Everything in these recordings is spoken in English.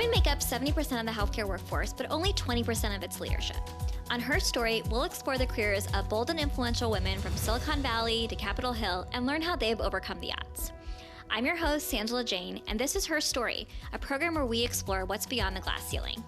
Women make up 70% of the healthcare workforce, but only 20% of its leadership. On Her Story, we'll explore the careers of bold and influential women from Silicon Valley to Capitol Hill and learn how they've overcome the odds. I'm your host, Sangela Jane, and this is Her Story, a program where we explore what's beyond the glass ceiling.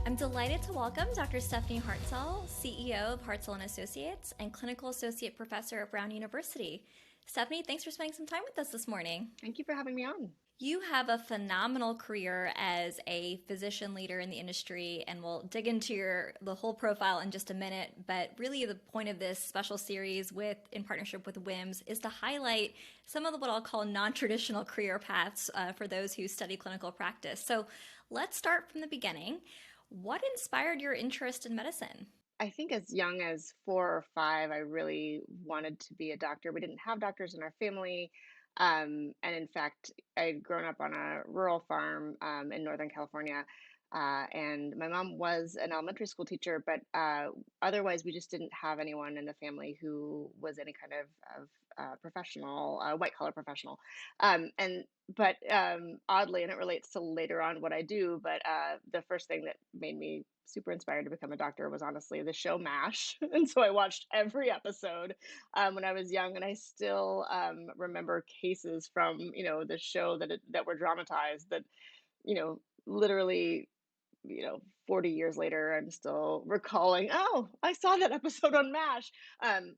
I'm delighted to welcome Dr. Stephanie Hartzell, CEO of Hartzell & Associates and Clinical Associate Professor at Brown University. Stephanie, thanks for spending some time with us this morning. Thank you for having me on. You have a phenomenal career as a physician leader in the industry, and we'll dig into the whole profile in just a minute. But really the point of this special series in partnership with WIMS is to highlight some of what I'll call non-traditional career paths for those who study clinical practice. So let's start from the beginning. What inspired your interest in medicine? I think as young as 4 or 5, I really wanted to be a doctor. We didn't have doctors in our family. And in fact, I'd grown up on a rural farm in Northern California. And my mom was an elementary school teacher, but otherwise, we just didn't have anyone in the family who was any kind of professional, white collar professional. But oddly, and it relates to later on what I do, but the first thing that made me super inspired to become a doctor was honestly the show MASH. And so I watched every episode when I was young, and I still remember cases from, the show that were dramatized that, literally, 40 years later, I'm still recalling, oh, I saw that episode on MASH,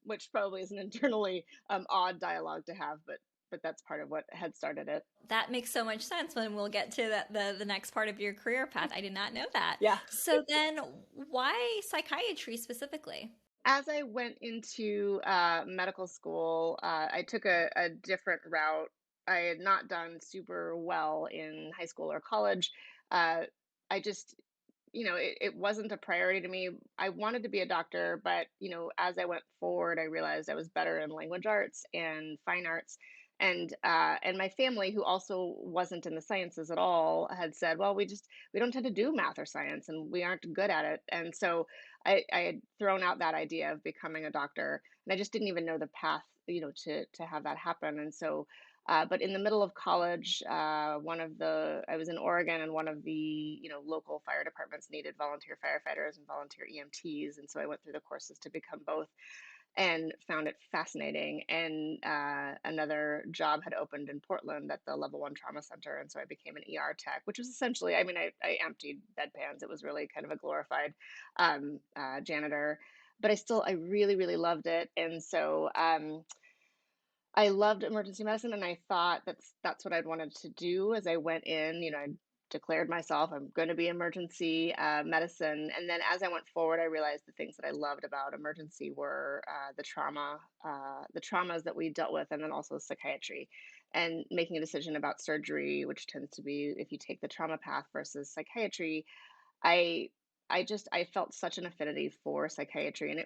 which probably is an internally odd dialogue to have, but that's part of what had started it. That makes so much sense when we'll get to the next part of your career path. I did not know that. Yeah. So then why psychiatry specifically? As I went into medical school, I took a different route. I had not done super well in high school or college. I just, it wasn't a priority to me. I wanted to be a doctor, but, as I went forward, I realized I was better in language arts and fine arts. And my family, who also wasn't in the sciences at all, had said, well, we don't tend to do math or science and we aren't good at it. And so I had thrown out that idea of becoming a doctor, and I just didn't even know the path, to have that happen. And so but in the middle of college, I was in Oregon, and one of the, local fire departments needed volunteer firefighters and volunteer EMTs. And so I went through the courses to become both and found it fascinating. And another job had opened in Portland at the Level 1 Trauma Center. And so I became an ER tech, which was essentially, I emptied bedpans. It was really kind of a glorified janitor. But I really, really loved it. And so I loved emergency medicine, and I thought that's what I'd wanted to do as I went in. I declared myself, I'm going to be emergency medicine. And then as I went forward, I realized the things that I loved about emergency were the traumas that we dealt with, and then also psychiatry, and making a decision about surgery, which tends to be if you take the trauma path versus psychiatry. I I felt such an affinity for psychiatry, and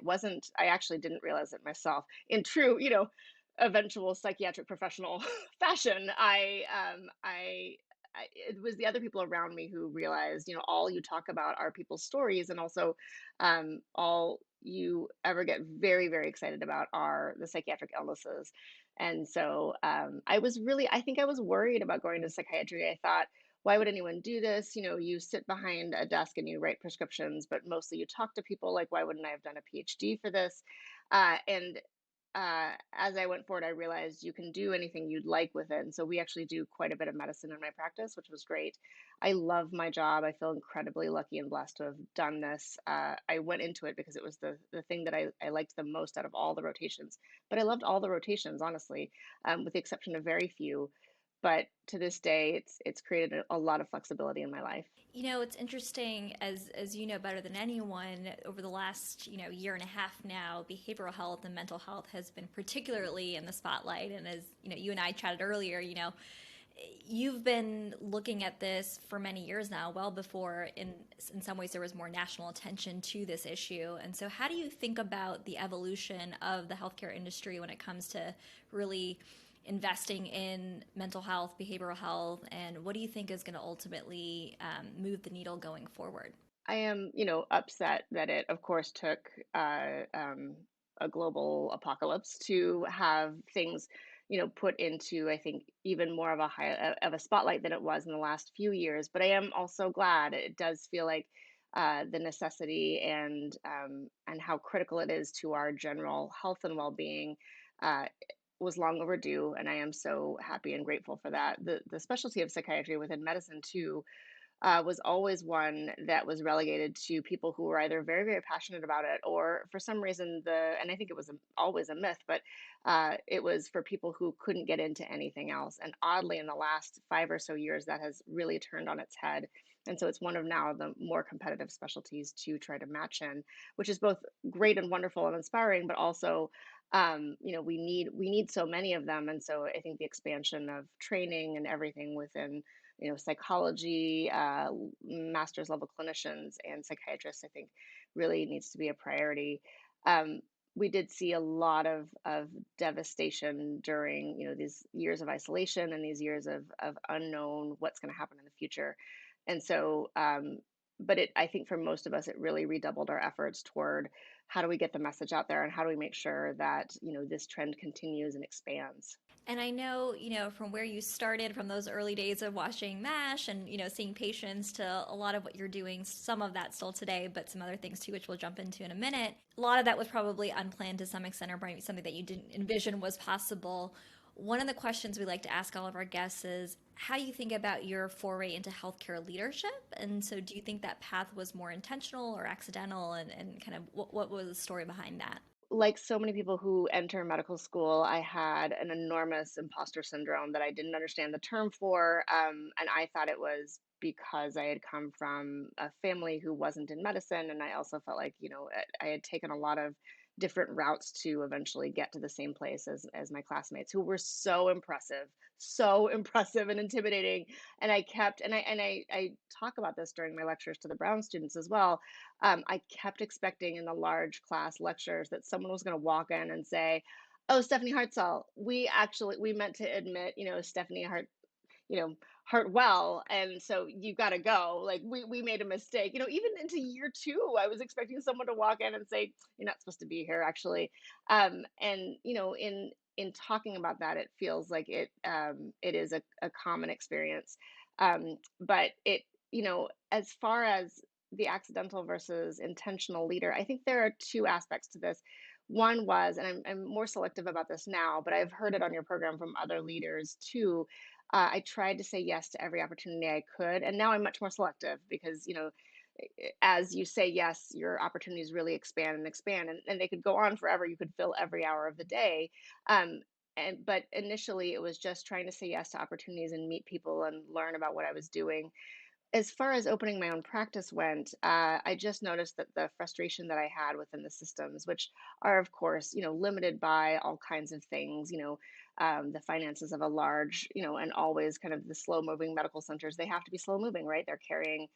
I actually didn't realize it myself in true, eventual psychiatric professional fashion. It was the other people around me who realized, all you talk about are people's stories, and also all you ever get very, very excited about are the psychiatric illnesses. And so I think I was worried about going to psychiatry. I thought, why would anyone do this? You sit behind a desk and you write prescriptions, but mostly you talk to people. Like, why wouldn't I have done a PhD for this? And as I went forward, I realized you can do anything you'd like with it. And so we actually do quite a bit of medicine in my practice, which was great. I love my job. I feel incredibly lucky and blessed to have done this. I went into it because it was the thing that I liked the most out of all the rotations. But I loved all the rotations, honestly, with the exception of very few. But to this day, it's created a lot of flexibility in my life. It's interesting, as you know better than anyone, over the last, year and a half now, behavioral health and mental health has been particularly in the spotlight. And as, you and I chatted earlier, you've been looking at this for many years now, well before in some ways there was more national attention to this issue. And so how do you think about the evolution of the healthcare industry when it comes to really investing in mental health, behavioral health, and what do you think is going to ultimately move the needle going forward? I am, upset that it, of course, took a global apocalypse to have things, put into, I think, even more of a of a spotlight than it was in the last few years. But I am also glad it does feel like the necessity and how critical it is to our general health and well-being uh, was long overdue, and I am so happy and grateful for that. The specialty of psychiatry within medicine too was always one that was relegated to people who were either very, very passionate about it, or for some reason and I think it was always a myth, but it was for people who couldn't get into anything else. And oddly, in the last 5 or so years, that has really turned on its head. And so it's one of now the more competitive specialties to try to match in, which is both great and wonderful and inspiring, but also we need so many of them. And so I think the expansion of training and everything within psychology, master's level clinicians, and psychiatrists, I think really needs to be a priority. Um, we did see a lot of devastation during, these years of isolation and these years of unknown what's going to happen in the future. And so, but I think for most of us, it really redoubled our efforts toward how do we get the message out there and how do we make sure that, this trend continues and expands. And I know, from where you started, from those early days of watching MASH and, seeing patients to a lot of what you're doing, some of that still today, but some other things too, which we'll jump into in a minute. A lot of that was probably unplanned to some extent or maybe something that you didn't envision was possible. One of the questions we like to ask all of our guests is how do you think about your foray into healthcare leadership? And so do you think that path was more intentional or accidental? And kind of what was the story behind that? Like so many people who enter medical school, I had an enormous imposter syndrome that I didn't understand the term for. And I thought it was because I had come from a family who wasn't in medicine. And I also felt like, I had taken a lot of different routes to eventually get to the same place as my classmates who were so impressive and intimidating. And I kept, and I talk about this during my lectures to the Brown students as well. I kept expecting in the large class lectures that someone was going to walk in and say, "Oh, Stephanie Hartzell, we meant to admit, Stephanie Hartwell, and so you got to go. Like we made a mistake." Even into year two, I was expecting someone to walk in and say, "You're not supposed to be here, actually." And in talking about that, it feels like it is a common experience. But as far as the accidental versus intentional leader, I think there are two aspects to this. One was, and I'm more selective about this now, but I've heard it on your program from other leaders too. I tried to say yes to every opportunity I could, and now I'm much more selective because, as you say yes, your opportunities really expand and expand, and they could go on forever. You could fill every hour of the day. Um, but initially, it was just trying to say yes to opportunities and meet people and learn about what I was doing. As far as opening my own practice went, I just noticed that the frustration that I had within the systems, which are, of course, limited by all kinds of things, the finances of a large, and always kind of the slow moving medical centers, they have to be slow moving, right? They're carrying,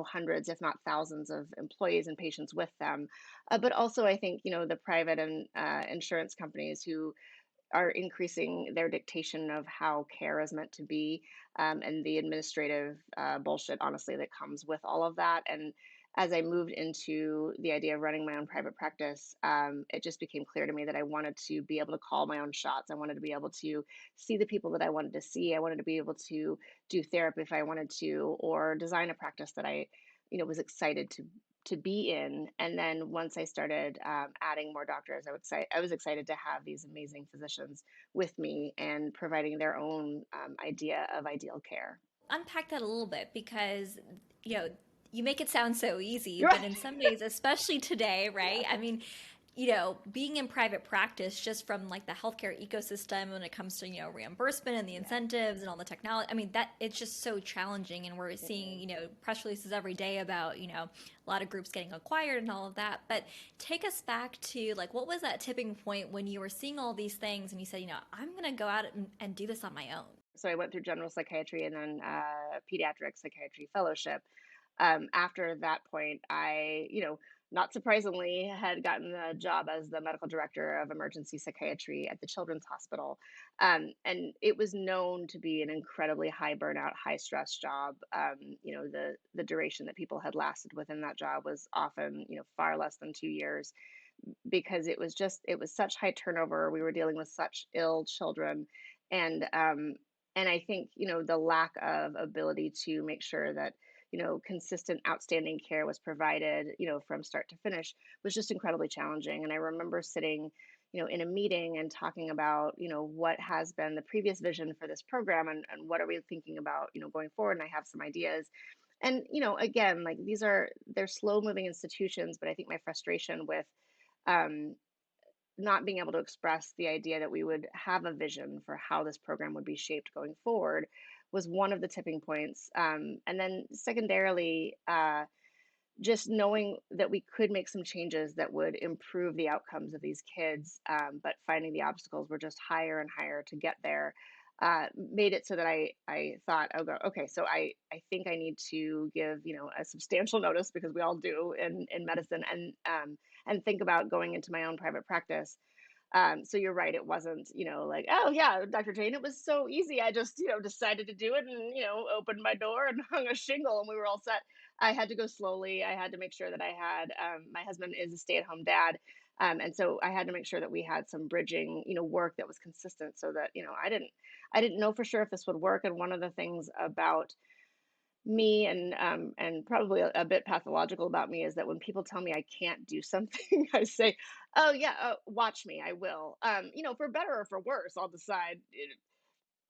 hundreds, if not thousands of employees and patients with them. But also, I think, the private and insurance companies who are increasing their dictation of how care is meant to be, and the administrative bullshit, honestly, that comes with all of that. And as I moved into the idea of running my own private practice, it just became clear to me that I wanted to be able to call my own shots. I wanted to be able to see the people that I wanted to see. I wanted to be able to do therapy if I wanted to, or design a practice that I, was excited to be in. And then once I started adding more doctors, I was excited to have these amazing physicians with me and providing their own idea of ideal care. Unpack that a little bit because you know you make it sound so easy, You're but right. in some ways, especially today, right? I mean, being in private practice, just from like the healthcare ecosystem when it comes to reimbursement and the Yeah. incentives and all the technology. I mean, that it's just so challenging, and we're It seeing is. press releases every day about a lot of groups getting acquired and all of that. But take us back to like what was that tipping point when you were seeing all these things and you said, I'm going to go out and do this on my own. So I went through general psychiatry and then pediatric psychiatry fellowship. After that point, I, not surprisingly, had gotten the job as the medical director of emergency psychiatry at the Children's Hospital. And it was known to be an incredibly high burnout, high stress job. The duration that people had lasted within that job was often, far less than 2 years. because it was such high turnover. We were dealing with such ill children, and I think the lack of ability to make sure that consistent, outstanding care was provided from start to finish was just incredibly challenging. And I remember sitting in a meeting and talking about what has been the previous vision for this program, and what are we thinking about going forward. And I have some ideas. And again, like they're slow moving institutions, but I think my frustration with um, not being able to express the idea that we would have a vision for how this program would be shaped going forward was one of the tipping points. And then secondarily, just knowing that we could make some changes that would improve the outcomes of these kids, but finding the obstacles were just higher and higher to get there, made it so that I thought, oh, okay, so I think I need to give a substantial notice, because we all do in medicine, and think about going into my own private practice. So you're right. It wasn't, like, oh yeah, Dr. Jane, it was so easy. I just, decided to do it, and, opened my door and hung a shingle, and we were all set. I had to go slowly. I had to make sure that I had, my husband is a stay-at-home dad. And so I had to make sure that we had some bridging, work that was consistent, so that, I didn't know for sure if this would work. And one of the things about me, and probably a bit pathological about me, is that when people tell me I can't do something, I say, "Oh yeah, watch me, I will." For better or for worse, I'll decide.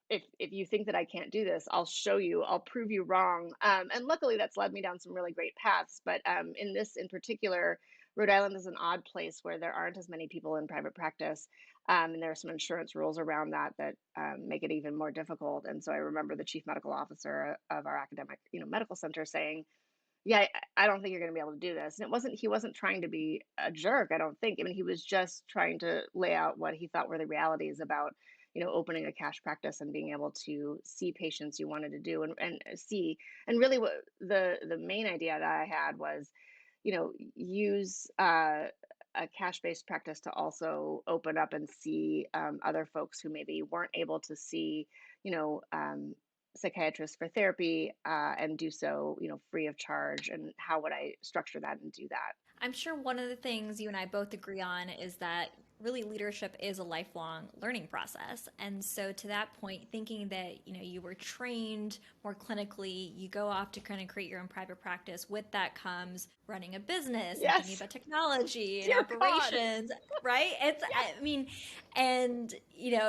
If you think that I can't do this, I'll show you. I'll prove you wrong. And luckily, that's led me down some really great paths. But in this, in particular, Rhode Island is an odd place where there aren't as many people in private practice, and there are some insurance rules around that make it even more difficult. And so I remember the chief medical officer of our academic, medical center saying, "Yeah, I don't think you're going to be able to do this." And he wasn't trying to be a jerk, I don't think. I mean, he was just trying to lay out what he thought were the realities about, opening a cash practice and being able to see patients you wanted to do, and see. And really, what the main idea that I had was, use a cash-based practice to also open up and see other folks who maybe weren't able to see, you know, um, psychiatrists for therapy, and do so, free of charge. And how would I structure that and do that? I'm sure one of the things you and I both agree on is that really leadership is a lifelong learning process. And so to that point, thinking that, you were trained more clinically, you go off to kind of create your own private practice. With that comes running a business and thinking Yes, about technology and dear God. operations, right? Yes. I mean, and,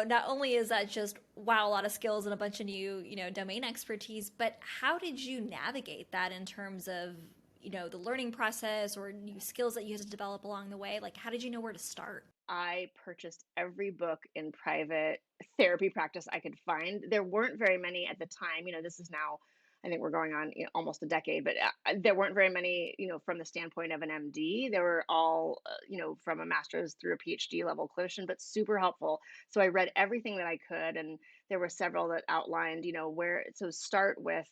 not only is that just, wow, a lot of skills and a bunch of new, domain expertise, but how did you navigate that in terms of the learning process or new skills that you had to develop along the way? Like, how did you know where to start? I purchased every book in private therapy practice I could find. There weren't very many at the time. This is now, I think we're going on, almost a decade, but there weren't very many, from the standpoint of an MD. They were all, from a master's through a PhD level clinician, but super helpful. So I read everything that I could, and there were several that outlined, where. So start with,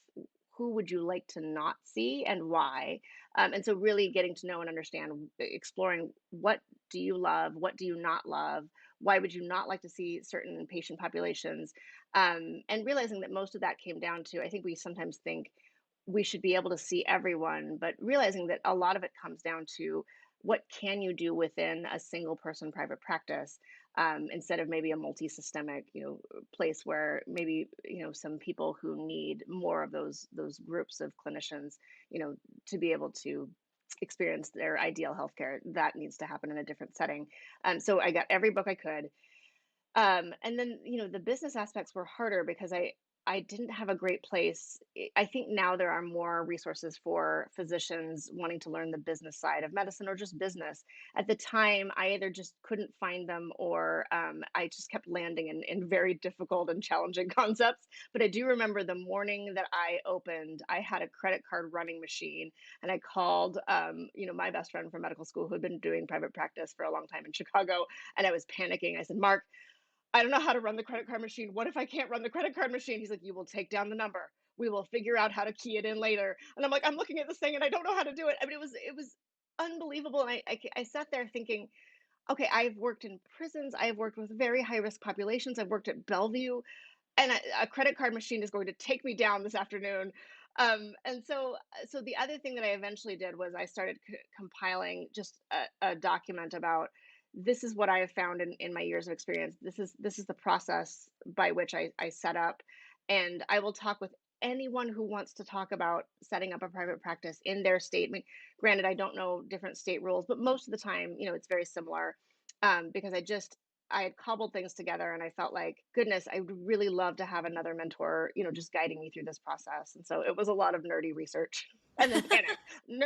who would you like to not see and why? And so really getting to know and understand, exploring, what do you love? What do you not love? Why would you not like to see certain patient populations? And realizing that most of that came down to, I think we sometimes think we should be able to see everyone, but realizing that a lot of it comes down to, what can you do within a single person private practice, instead of maybe a multi-systemic, place where maybe, some people who need more of those groups of clinicians, to be able to experience their ideal healthcare, that needs to happen in a different setting. So I got every book I could. And then, the business aspects were harder, because I didn't have a great place. I think now there are more resources for physicians wanting to learn the business side of medicine, or just business. At the time, I either just couldn't find them, or I just kept landing in very difficult and challenging concepts. But I do remember the morning that I opened, I had a credit card running machine, and I called, my best friend from medical school, who had been doing private practice for a long time in Chicago, and I was panicking. I said, "Mark, I don't know how to run the credit card machine. What if I can't run the credit card machine?" He's like, "You will take down the number. We will figure out how to key it in later." And I'm like, I'm looking at this thing and I don't know how to do it. I mean, it was unbelievable. And I sat there thinking, okay, I've worked in prisons. I've worked with very high risk populations. I've worked at Bellevue, and a credit card machine is going to take me down this afternoon. And so the other thing that I eventually did was I started compiling just a document about this is what I have found in my years of experience. This is the process by which I set up, and I will talk with anyone who wants to talk about setting up a private practice in their state. I mean, granted, I don't know different state rules, but most of the time, it's very similar. Because I had cobbled things together and I felt like, goodness, I would really love to have another mentor, just guiding me through this process. And so it was a lot of nerdy research and then panic.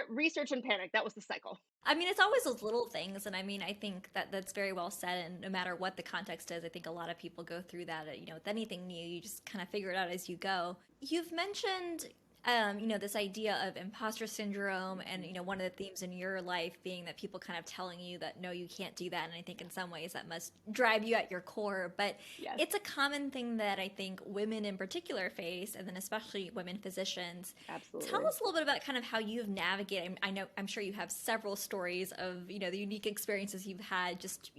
Research and panic. That was the cycle. I mean, it's always those little things, and I mean, I think that that's very well said. And no matter what the context is, I think a lot of people go through that. With anything new, you just kind of figure it out as you go. You've mentioned, this idea of imposter syndrome, and one of the themes in your life being that people kind of telling you that no, you can't do that. And I think in some ways that must drive you at your core. But Yes, it's a common thing that I think women in particular face, and then especially women physicians. Tell absolutely. us a little bit about kind of how you've navigated. I know, I'm sure you have several stories of, the unique experiences you've had just,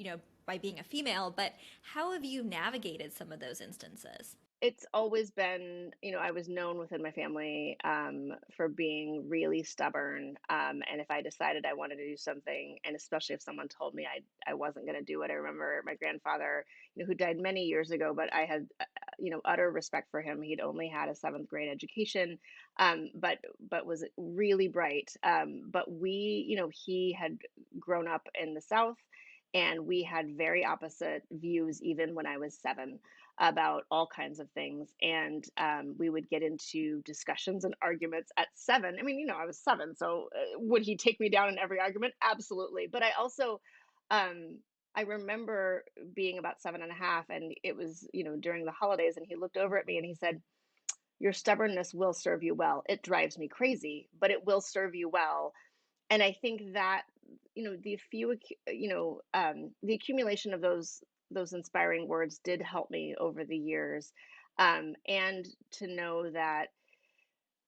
by being a female, but how have you navigated some of those instances? It's always been, I was known within my family for being really stubborn. And if I decided I wanted to do something, and especially if someone told me I wasn't going to do it, I remember my grandfather, who died many years ago, but I had, utter respect for him. He'd only had a seventh grade education, but was really bright. But he had grown up in the South, and we had very opposite views even when I was 7 about all kinds of things. And we would get into discussions and arguments at 7. I mean, I was 7. So would he take me down in every argument? Absolutely. But um, I remember being about 7.5, and it was, during the holidays, and he looked over at me and he said, "Your stubbornness will serve you well. It drives me crazy, but it will serve you well." And I think that, the accumulation of those inspiring words did help me over the years. And to know that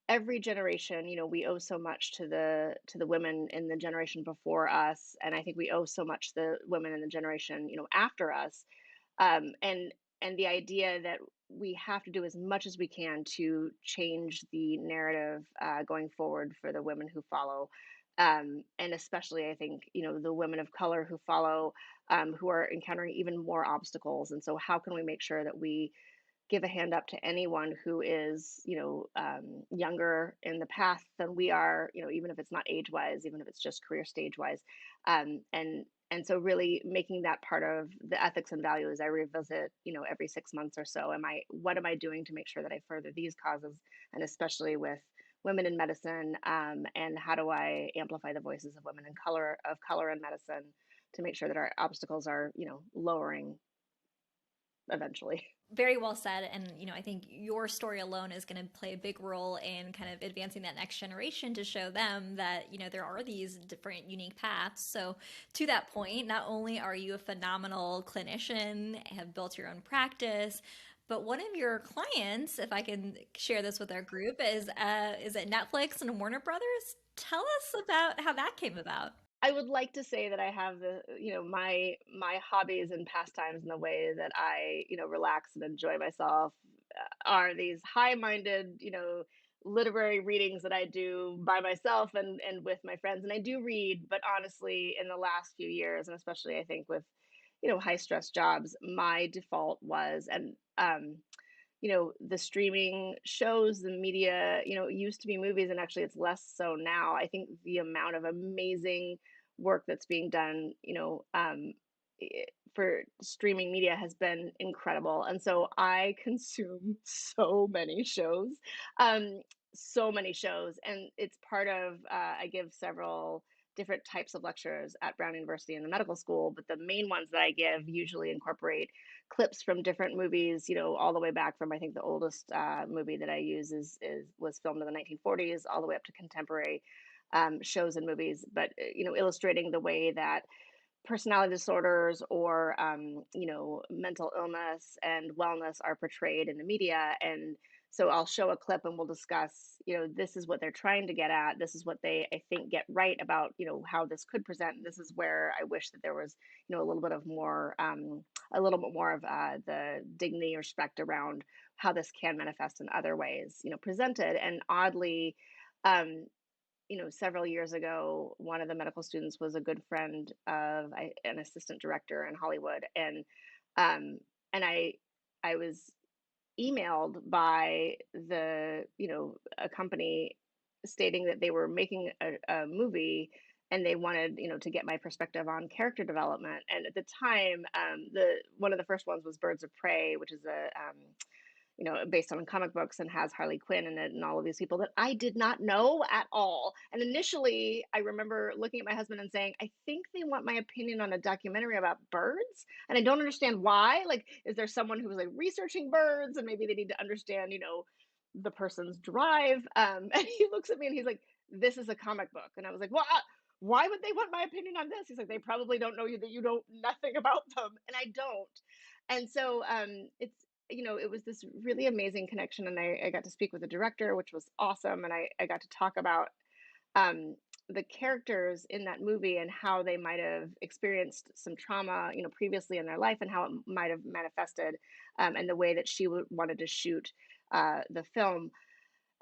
every generation, we owe so much to the women in the generation before us, and I think we owe so much to the women in the generation, after us. And the idea that we have to do as much as we can to change the narrative going forward for the women who follow. And especially, I think, the women of color who follow, who are encountering even more obstacles. And so, how can we make sure that we give a hand up to anyone who is, younger in the path than we are, even if it's not age wise, even if it's just career stage wise. And so really making that part of the ethics and values I revisit, every 6 months or so. What am I doing to make sure that I further these causes, and especially with women in medicine, and how do I amplify the voices of women of color in medicine to make sure that our obstacles are, lowering eventually. Very well said. And, I think your story alone is going to play a big role in kind of advancing that next generation to show them that, there are these different unique paths. So, to that point, not only are you a phenomenal clinician, have built your own practice, but one of your clients, if I can share this with our group, is it Netflix and Warner Brothers? Tell us about how that came about. I would like to say that I have my hobbies and pastimes, and the way that I, relax and enjoy myself, are these high-minded, literary readings that I do by myself and with my friends. And I do read, but honestly, in the last few years, and especially I think with, high stress jobs, my default was, and the streaming shows, the media, it used to be movies, and actually it's less so now. I think the amount of amazing work that's being done, for streaming media has been incredible. And so I consume um, so many shows, and it's part of, I give several different types of lectures at Brown University in the medical school, but the main ones that I give usually incorporate clips from different movies, all the way back from, I think the oldest movie that I use is was filmed in the 1940s, all the way up to contemporary shows and movies. But illustrating the way that personality disorders or mental illness and wellness are portrayed in the media, and So I'll show a clip and we'll discuss, this is what they're trying to get at. This is what they, I think, get right about, how this could present. This is where I wish that there was, a little bit of more, a little bit more of the dignity or respect around how this can manifest in other ways, presented. And oddly, um, several years ago, one of the medical students was a good friend of an assistant director in Hollywood, um, and I was emailed by a company stating that they were making a movie and they wanted, to get my perspective on character development. And at the time, the one of the first ones was Birds of Prey, which is based on comic books and has Harley Quinn in it and all of these people that I did not know at all. And initially, I remember looking at my husband and saying, I think they want my opinion on a documentary about birds. And I don't understand why. Like, is there someone who's like researching birds and maybe they need to understand, the person's drive? And he looks at me and he's like, this is a comic book. And I was like, well, why would they want my opinion on this? He's like, they probably don't know you, that you know nothing about them. And I don't. And so it was this really amazing connection. And I got to speak with the director, which was awesome. And I got to talk about um, the characters in that movie and how they might have experienced some trauma, previously in their life and how it might have manifested, and the way that she wanted to shoot the film.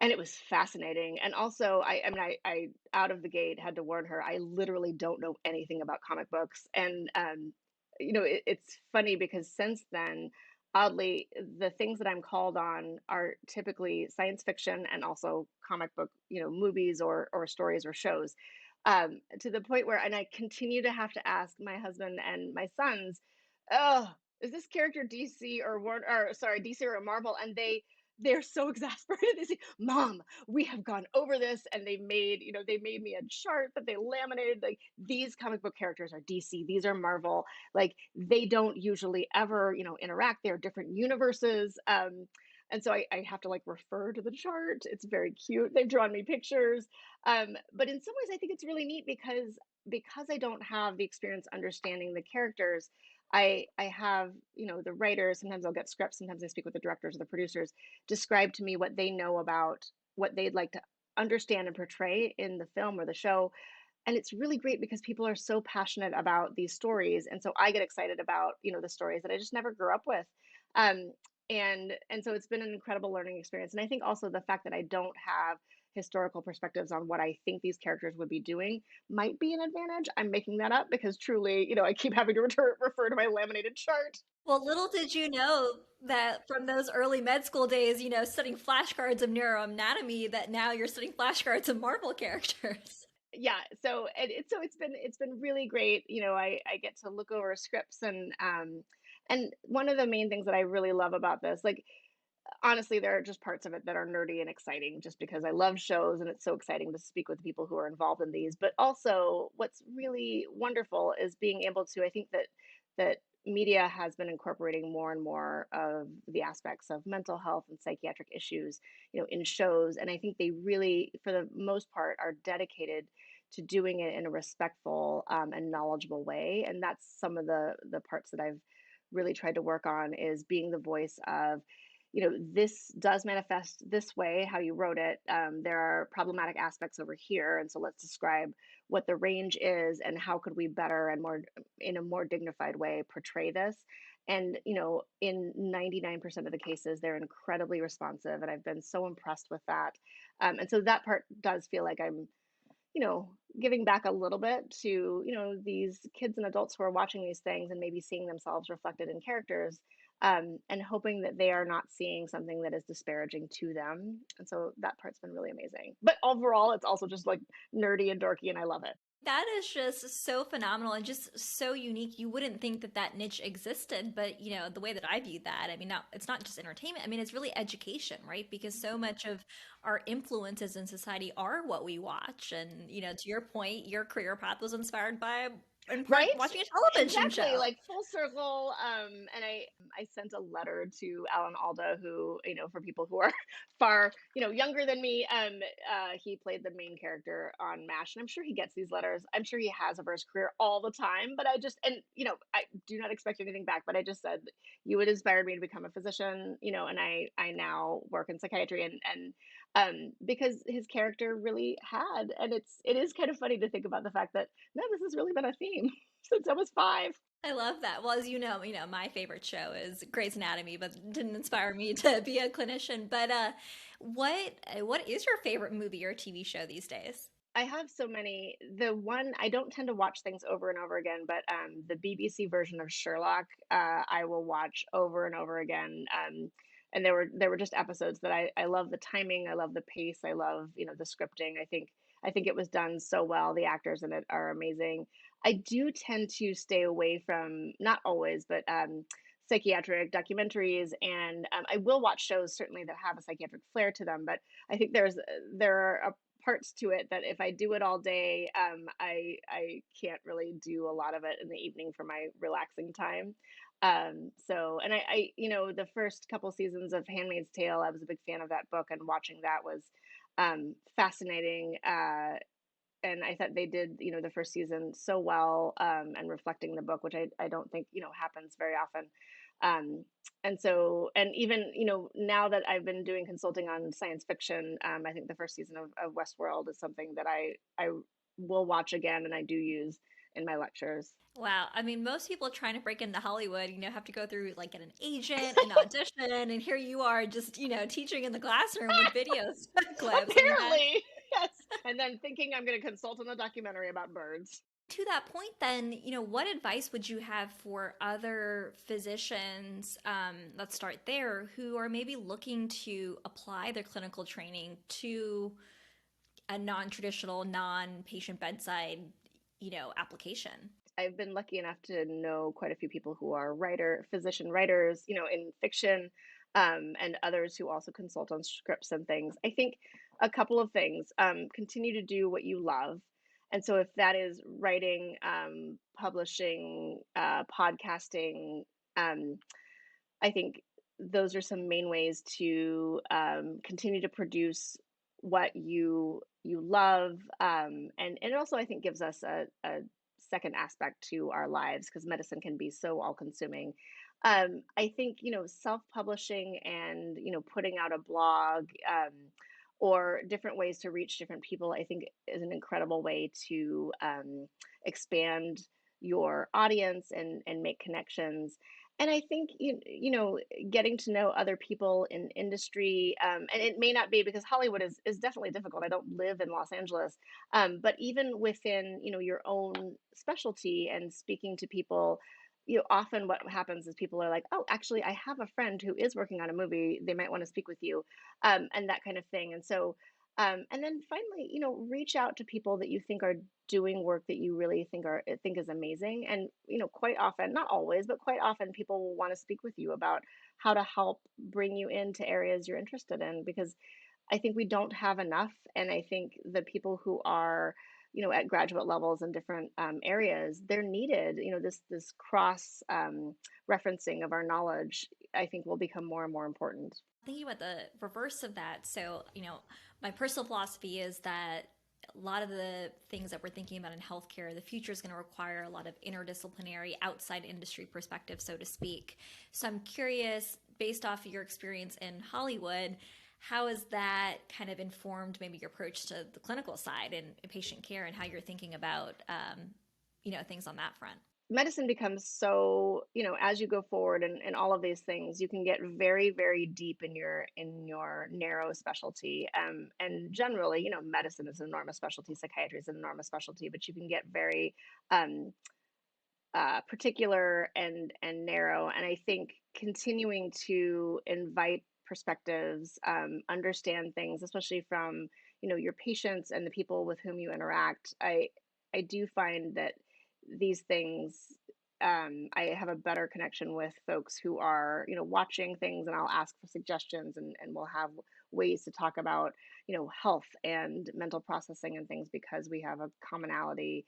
And it was fascinating. And also, I mean, I out of the gate had to warn her, I literally don't know anything about comic books. And it's funny because since then, oddly, the things that I'm called on are typically science fiction and also comic book, movies or stories or shows. To the point where, and I continue to have to ask my husband and my sons, oh, is this character DC or Warner, or sorry, DC or Marvel? And they're so exasperated. They say, Mom, we have gone over this. And they made me a chart that they laminated. Like, these comic book characters are DC, these are Marvel. Like, they don't usually ever, interact. They're different universes. And so I have to like refer to the chart. It's very cute. They've drawn me pictures. But in some ways, I think it's really neat because I don't have the experience understanding the characters. I have, the writers, sometimes I'll get scripts, sometimes I speak with the directors or the producers, describe to me what they know about what they'd like to understand and portray in the film or the show. And it's really great because people are so passionate about these stories. And so I get excited about, the stories that I just never grew up with. Um, and so it's been an incredible learning experience. And I think also the fact that I don't have historical perspectives on what I think these characters would be doing might be an advantage. I'm making that up because truly, I keep having to refer to my laminated chart. Well, little did you know that from those early med school days, studying flashcards of neuroanatomy, that now you're studying flashcards of Marvel characters. Yeah, so it's been really great. I get to look over scripts and one of the main things that I really love about this, like, honestly, there are just parts of it that are nerdy and exciting just because I love shows and it's so exciting to speak with people who are involved in these. But also, what's really wonderful is being able to, I think that media has been incorporating more and more of the aspects of mental health and psychiatric issues, in shows. And I think they really, for the most part, are dedicated to doing it in a respectful and knowledgeable way. And that's some of the parts that I've really tried to work on, is being the voice of, this does manifest this way, how you wrote it. There are problematic aspects over here. And so let's describe what the range is and how could we better and more, in a more dignified way, portray this. And, in 99% of the cases, they're incredibly responsive. And I've been so impressed with that. And so that part does feel like I'm, giving back a little bit to, these kids and adults who are watching these things and maybe seeing themselves reflected in characters, and hoping that they are not seeing something that is disparaging to them. And so that part's been really amazing. But overall, it's also just like nerdy and dorky, and I love it. That is just so phenomenal and just so unique. You wouldn't think that that niche existed, but the way that I view that, I mean, not it's not just entertainment. I mean, it's really education, right? Because so much of our influences in society are what we watch. And to your point, your career path was inspired by in part Right? watching a television Exactly, show. like full circle. And I sent a letter to Alan Alda, who, for people who are far, younger than me, he played the main character on MASH, and I'm sure he gets these letters. I'm sure he has a verse career all the time, but I do not expect anything back. But I just said you would inspire me to become a physician, and I now work in psychiatry, and because his character really had, and it is kind of funny to think about the fact that no, this has really been a theme since I was 5. I love that. Well, as my favorite show is Grey's Anatomy, but didn't inspire me to be a clinician. But what is your favorite movie or TV show these days? I have so many. The one I don't tend to watch things over and over again, but the BBC version of Sherlock, I will watch over and over again. And there were just episodes that I love the timing, I love the pace, I love the scripting. I think it was done so well. The actors in it are amazing. I do tend to stay away from, not always, but psychiatric documentaries, and I will watch shows certainly that have a psychiatric flair to them. But I think there are parts to it that if I do it all day, I can't really do a lot of it in the evening for my relaxing time. So, and the first couple seasons of Handmaid's Tale, I was a big fan of that book, and watching that was fascinating. And I thought they did, the first season so well, and reflecting the book, which I don't think, happens very often. Um, and so, and even, now that I've been doing consulting on science fiction, I think the first season of Westworld is something that I will watch again, and I do use in my lectures. Wow. I mean, most people trying to break into Hollywood, have to go through like get an agent, an audition, and here you are just, teaching in the classroom with videos clips. I mean, that Apparently, yes. And then thinking I'm going to consult on a documentary about birds. to that point, then, what advice would you have for other physicians, let's start there, who are maybe looking to apply their clinical training to a non-traditional, non-patient bedside, application? I've been lucky enough to know quite a few people who are physician writers, in fiction, and others who also consult on scripts and things. I think a couple of things. Continue to do what you love. And so if that is writing, publishing, podcasting, um, I think those are some main ways to continue to produce what you love, and it also I think gives us a second aspect to our lives because medicine can be so all consuming. I think self-publishing and putting out a blog, or different ways to reach different people, I think is an incredible way to expand your audience and make connections. And I think getting to know other people in industry, and it may not be because Hollywood is definitely difficult. I don't live in Los Angeles, but even within your own specialty and speaking to people, often what happens is people are like, oh, actually, I have a friend who is working on a movie. They might want to speak with you, and that kind of thing. And so, and then finally, reach out to people that you think are doing work that you really think is amazing. And quite often, not always, but quite often, people will want to speak with you about how to help bring you into areas you're interested in, because I think we don't have enough. And I think the people who are, at graduate levels in different areas, they're needed. This cross referencing of our knowledge, I think, will become more and more important. Thinking about the reverse of that, so, my personal philosophy is that a lot of the things that we're thinking about in healthcare, the future is going to require a lot of interdisciplinary, outside industry perspective, so to speak. So I'm curious, based off of your experience in Hollywood, how has that kind of informed maybe your approach to the clinical side and patient care and how you're thinking about, things on that front? Medicine becomes so, as you go forward and all of these things, you can get very, very deep in your narrow specialty. And generally, medicine is an enormous specialty, psychiatry is an enormous specialty, but you can get very um, particular and narrow. And I think continuing to invite perspectives, understand things, especially from your patients and the people with whom you interact. I do find that these things. I have a better connection with folks who are, watching things, and I'll ask for suggestions, and we'll have ways to talk about, health and mental processing and things because we have a commonality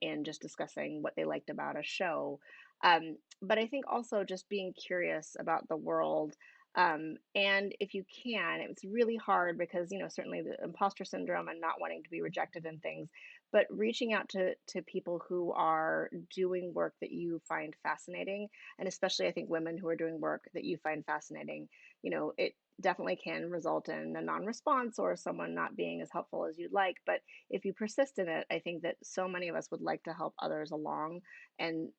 in just discussing what they liked about a show. But I think also just being curious about the world. And if you can, it's really hard because, certainly the imposter syndrome and not wanting to be rejected and things, but reaching out to people who are doing work that you find fascinating, and especially I think women who are doing work that you find fascinating, it definitely can result in a non-response or someone not being as helpful as you'd like. But if you persist in it, I think that so many of us would like to help others along and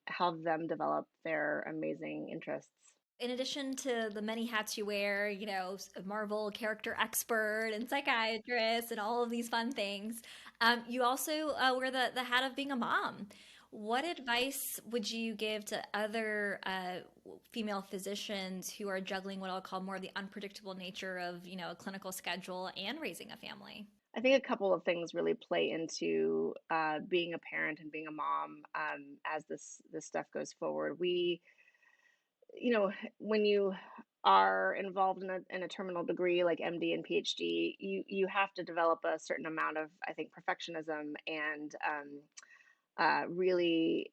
help them develop their amazing interests. In addition to the many hats you wear, a Marvel character expert and psychiatrist and all of these fun things, you also wear the hat of being a mom. What advice would you give to other female physicians who are juggling what I'll call more the unpredictable nature of, a clinical schedule and raising a family? I think a couple of things really play into being a parent and being a mom as this stuff goes forward. When you are involved in a terminal degree like MD and PhD, you have to develop a certain amount of, I think, perfectionism and really,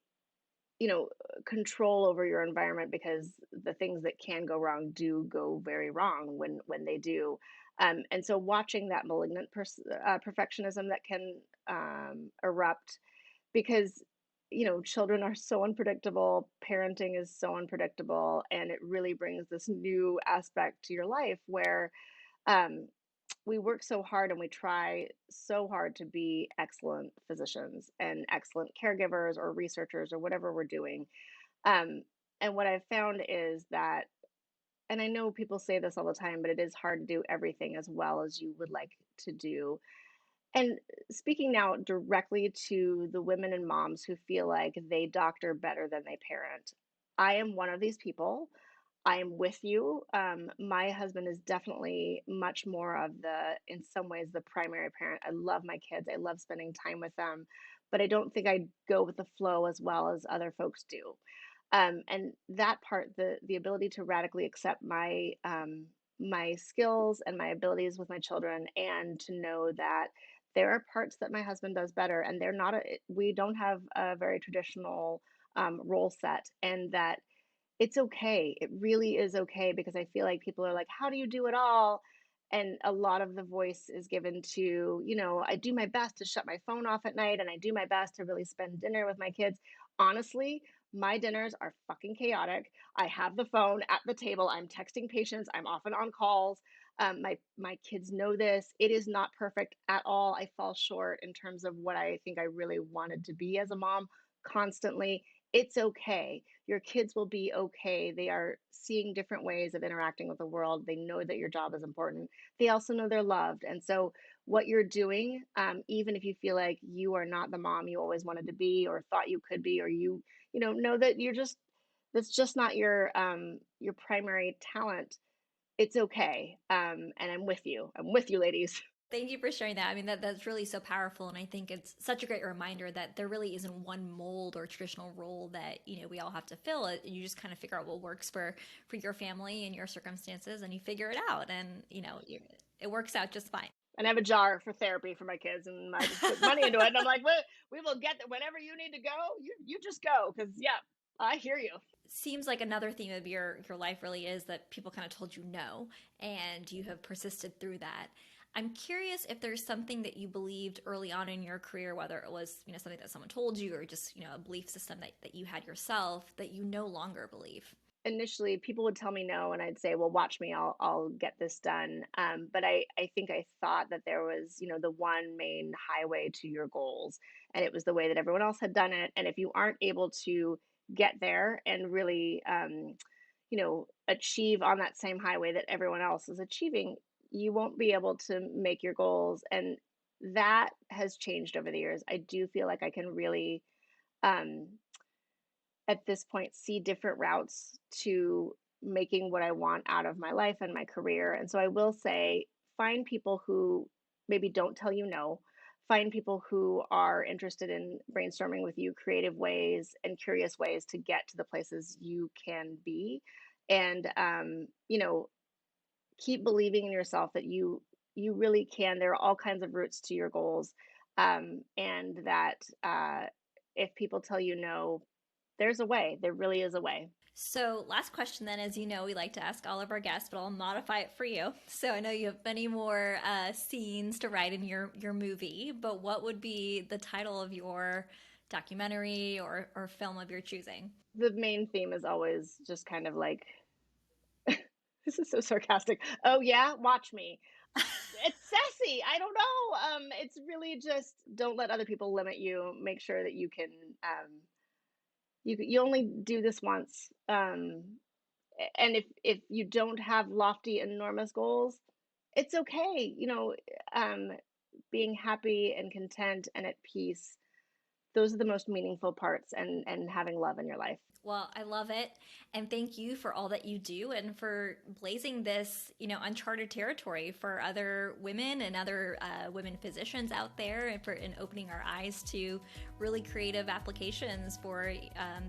control over your environment because the things that can go wrong do go very wrong when they do. And so watching that malignant perfectionism that can erupt because children are so unpredictable, parenting is so unpredictable, and it really brings this new aspect to your life where um, we work so hard and we try so hard to be excellent physicians and excellent caregivers or researchers or whatever we're doing. um, and what I've found is that, and I know people say this all the time, but it is hard to do everything as well as you would like to do. And speaking now directly to the women and moms who feel like they doctor better than they parent, I am one of these people. I am with you. My husband is definitely much more of in some ways, the primary parent. I love my kids. I love spending time with them, but I don't think I go with the flow as well as other folks do. And that part, the ability to radically accept my skills and my abilities with my children, and to know that there are parts that my husband does better, and they're not. We don't have a very traditional role set, and that it's okay. It really is okay because I feel like people are like, "How do you do it all?" And a lot of the voice is given to, I do my best to shut my phone off at night and I do my best to really spend dinner with my kids. Honestly, my dinners are fucking chaotic. I have the phone at the table. I'm texting patients. I'm often on calls. My kids know this. It is not perfect at all. I fall short in terms of what I think I really wanted to be as a mom constantly. It's okay. Your kids will be okay. They are seeing different ways of interacting with the world. They know that your job is important. They also know they're loved. And so, what you're doing, even if you feel like you are not the mom you always wanted to be or thought you could be, or know that that's just not your primary talent. It's okay. And I'm with you. I'm with you, ladies. Thank you for sharing that. I mean, that's really so powerful, and I think it's such a great reminder that there really isn't one mold or traditional role that we all have to fill. It you just kind of figure out what works for your family and your circumstances, and you figure it out, and it works out just fine. And I have a jar for therapy for my kids, and I just put money into it. And I'm like, we will get there. Whenever you need to go, you just go. Because, yeah, I hear you. Seems like another theme of your life really is that people kind of told you no, and you have persisted through that. I'm curious if there's something that you believed early on in your career, whether it was something that someone told you or just a belief system that you had yourself that you no longer believe. Initially, people would tell me no, and I'd say, well, watch me, I'll get this done. But I think I thought that there was, the one main highway to your goals, and it was the way that everyone else had done it. And if you aren't able to get there and really, achieve on that same highway that everyone else is achieving, you won't be able to make your goals. And that has changed over the years. I do feel like I can really, um, at this point, see different routes to making what I want out of my life and my career. And so I will say, find people who maybe don't tell you no. Find people who are interested in brainstorming with you creative ways and curious ways to get to the places you can be. And, keep believing in yourself that you really can. There are all kinds of routes to your goals, and that if people tell you no, there's a way. There really is a way. So, last question then, as you know, we like to ask all of our guests, but I'll modify it for you. So, I know you have many more scenes to write in your movie, but what would be the title of your documentary or film of your choosing? The main theme is always just kind of like, this is so sarcastic. Oh yeah, watch me. It's sassy. I don't know. It's really just don't let other people limit you. Make sure that you can. You only do this once. And if you don't have lofty, enormous goals, it's okay. Um, being happy and content and at peace. Those are the most meaningful parts, and having love in your life. Well, I love it. And thank you for all that you do and for blazing this, uncharted territory for other women and other women physicians out there and opening our eyes to really creative applications for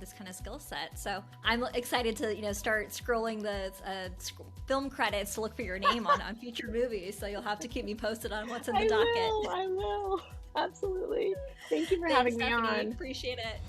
this kind of skill set. So I'm excited to, start scrolling the film credits to look for your name on future movies. So you'll have to keep me posted on what's in the docket. I will. Absolutely. Thank you for Thanks, having me Stephanie. on. Appreciate it.